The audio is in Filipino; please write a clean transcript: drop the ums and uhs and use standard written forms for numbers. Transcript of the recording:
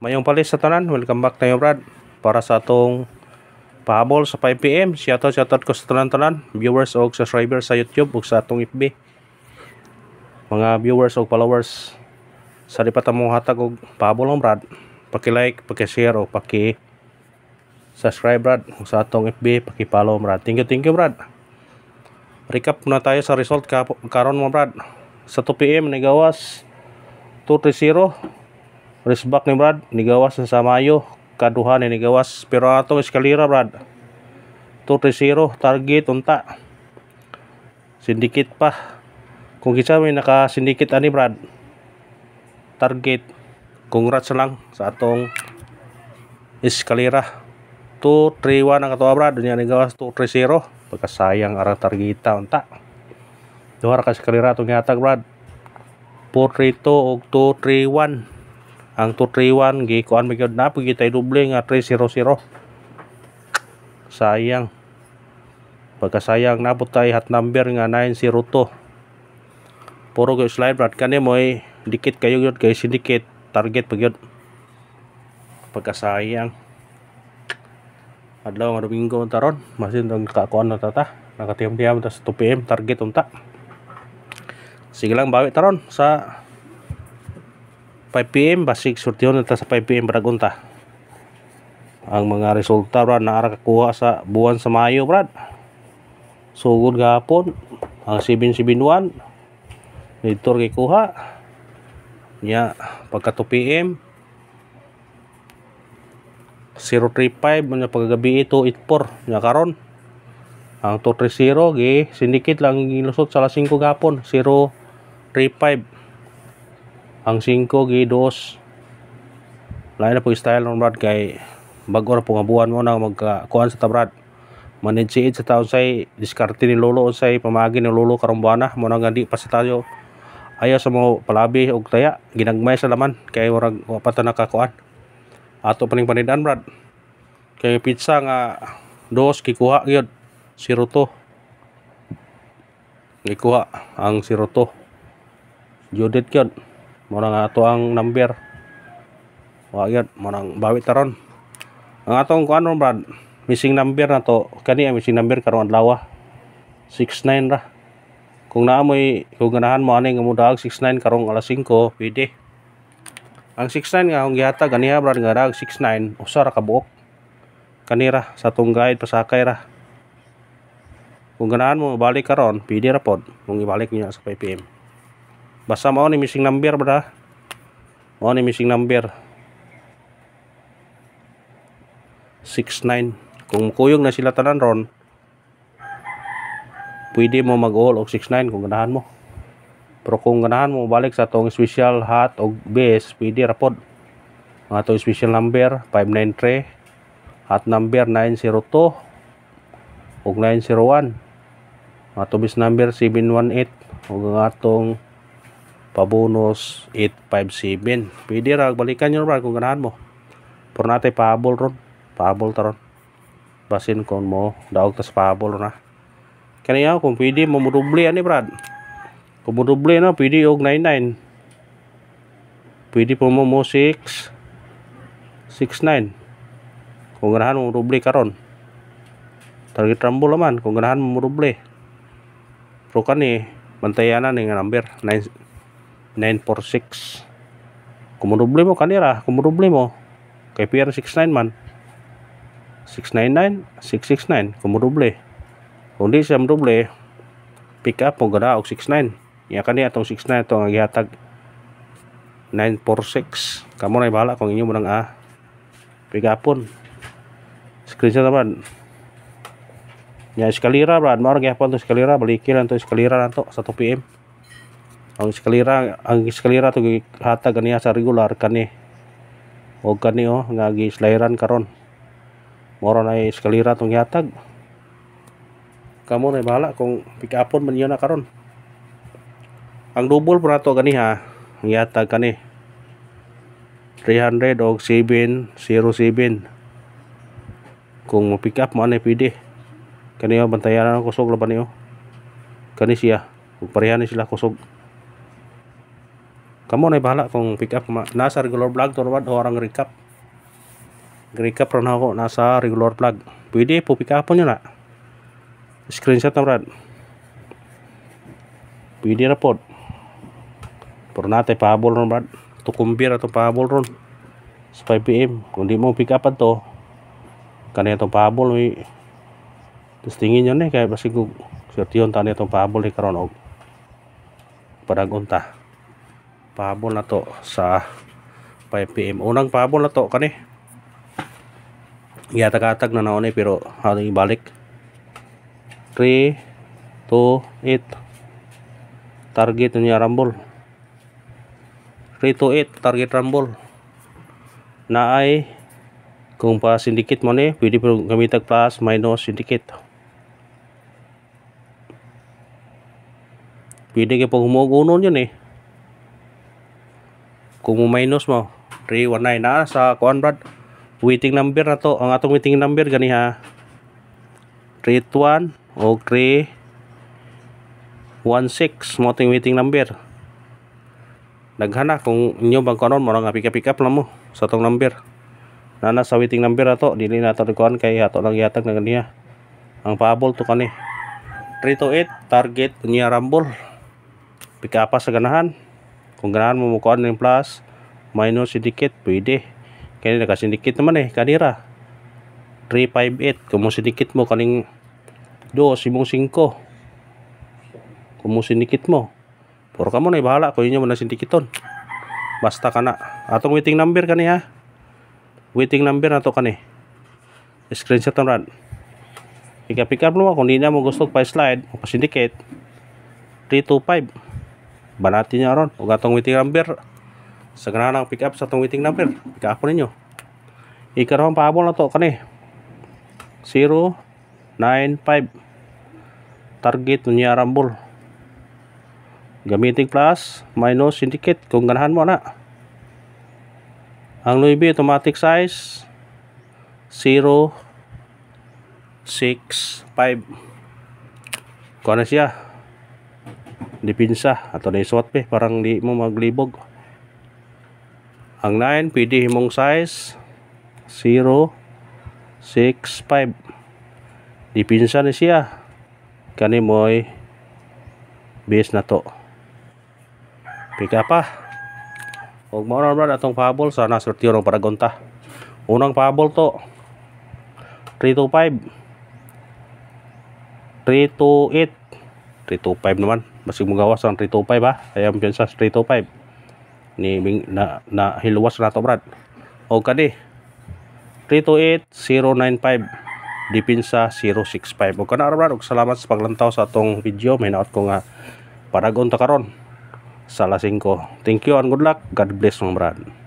Mayong palis sa tanan, welcome back tayo Brad para sa atong pahabol sa 5 PM. Shoutout ko sa tanan viewers o subscribers sa YouTube ug sa atong FB. Mga viewers o followers sa lipat mo hatag og pahabol ng Brad. Paki-like, paki-share o paki-subscribe Brad ug sa atong FB, paki-follow Brad. Thank you Brad. Recap na tayo sa result karon mo Brad. Sa 2 PM nigawas 2-0. Resback ni Brad, nigawas sa Mayo, kaduhan ni nigawas. Pero atong eskalera Brad, 2-0, target unta. Sindikit pa. Kung kinsa may naka-sindikit ani Brad, target. Congrats lang sa atong eskalera. 2-3-1 ang katuwa Brad, dunya nigawas 2-3-0. Pagkasayang arang targeta unta. Duha ra ka eskalera atong gihatag Brad. 4-3-2 ug 2-3-1. Ang 2-3-1 gikuan mi gyud na pud tay doble nga 3-0-0. Sayang. Pagkasayang nabot tay hot number nga 9-0-2. Puro gyud slide Brad kani moy dikit kayo gyud kay sindikit target pa gyud. Pagkasayang. Adlaw nga Domingo taron, masin ang kakuan na tata. Nakatiyam-tiyam ta sa 2 PM target unta. Sige lang bawi taron sa 5 PM basig sortiyon nata sa 5 PM Bragunta. Ang mga resulta Brad na ara kakuha sa buwan sa Mayo Brad. Sugod gahapon ang 771 dito kay kuha nya pagka 2 PM 035 nya paggabi 284 nya karon ang 230 gi sindikit lang gilusot sa alas 5 gahapon 035 ang 5 gi 2 lain na po style ng Brad kay bago na po nga buwan mo na magkakuan sa tabrad manidsiid sa taon say diskarte ni lolo say pamagi ni lolo karong buwan na mo na nga di pa sa tayo ayaw sa mo palabi og taya ginagmay sa laman kay warag wa pa ta nakakuan ato paning panidan Brad kay pizza nga 2 gikuha gyud 02 gikuha ang 02 Judith gyud mo nga ato ang number wa gyud mo nang bawi taron ang atong kuan Brad missing number na to kani ang missing number karong adlaw 69 ra kung naamoy kung ganahan mo ani nga mudag 69 karong alas 5 pwede ang 69 nga akong gihatag ganiha Brad nga dag 69 usa ra ka buok kanira sa atong guide pasakay ra kung ganahan mo balik karon pwede ra pod kung ibalik niya sa 5 PM basta mao ni missing number Brad mao ni missing number 69 kung kuyog na sila tanan ron pwede mo mag-all og 69 kung ganahan mo pero kung ganahan mo balik sa atong special hot og base pwede ra pod ang atong special number 593 hot number 902 og 901 ang atong base number 718 ug ang atong pabonus 857 pwede ra balikan nyo Brad kung ganahan mo pero natay pahabol ron pahabol taron basin kon mo daog tas pahabol na kaniya kung pwede mo muduble ani Brad kung muduble na pwede og 99 pwede po mo 6 69 kung ganahan mo muduble karon target rumble naman kung ganahan mo muduble pero kani bantayanan ni nga number 946 kung muduble mo kanira kung muduble mo kay PR69 man 699 669 kung muduble kung di siya muduble pick up mo gana og 69 iya kani atong 69 ito ang gihatag 946 kamo na bahala kung inyo mo nang pick upon screenshot naman ya eskalera Brad mao gyapon to eskalera balikin lang to eskalera nato sa 2 PM ang eskalera to gihatag kaniya sa regular kani og kani nga gi-slideran karon moro na eskalera tong gihatag kamo na bahala kung pick upon man yun na karon ang double po nato ganiha ang gihatag kani 300 og 707 kung mo pick up mo anay pwede kani bantayan ang kusog laban niyo kani siya ug pareha ni sila kusog Kamo na bahala kung pick up nasa regular vlog to naman o orang recap. Recap ron ako nasa regular vlog. Pwede po pick up nyo na. Screenshot na brad. Pwede na po. Pero natin pahabol ron brad. Tukumbir atong pahabol ron. Sa 5 PM. Kung di mo pick upan to, kanina itong pahabol may tapos tingin yun kaya basig kong sertiyon tani itong pahabol ni karon og padagunta. Pahabol na to sa 5 PM. Unang pahabol na to kani. Iyatag-atag na naon pero haling ibalik. 3, 2, 8. Target niya rumble. 3 to 8 target rumble. Na ay kung pa syndicate mo ni pwede po gamitag plus minus syndicate. Pwede kayo pag humugunon yun kung minus mo 319 na sa kuan brad. Waiting number na to. Ang atong waiting number gani ha 381 o 316 mo ating waiting number. Naghana kung inyo bang kanon mo nga pick up lang mo sa tong number. Nana sa waiting number ato dili na to kuan kay ato lang yatag na ganiya. Ang pahabol to kani 328 target niya rumble. Pick up sa ganahan. Kung ganahan mo kuan ng plus minus syndicate pwede. Kaya naka-syndicate naman kanira 358 kung mo syndicate mo kaning 2 simong 5 kung mo syndicate mo. Pero kamo na bahala kung inyo mo na syndicaton. Basta kana. Atong waiting number kani ha. Waiting number na to kani. Screenshot na rad. Pick up mo kung di na mo gusto pa slide o syndicate 325. Banati niya ron. O atong waiting number. Sa ganahan ng pick up sa atong waiting number. Pick up ninyo. Ikarong pahabol na to kani. 095. Target niya rumble. Gamitin plus minus syndicate kung ganahan mo na. Ang Louis V automatic size 065. Kuha na siya. Dipinsa ato na isuot parang di mo maglibog. Ang 9 pwede himong size 065. Dipinsa na siya. Kani mo'y base na to. Pick up pa. Huwag mo na brad atong pahabol sa nasortiyo ng paragonta. Unang pahabol to 325 328 325 naman. Basig mo gawas ang 325 ha. Kaya ang piyansa 325 ni na hiluwas na to brad. O kani 328 095 dipinsa 065. O kana brad og salamat sa paglantaw sa atong video. May naot ko nga paragonta karon sa alas 5. Thank you and good luck. God bless mga brad.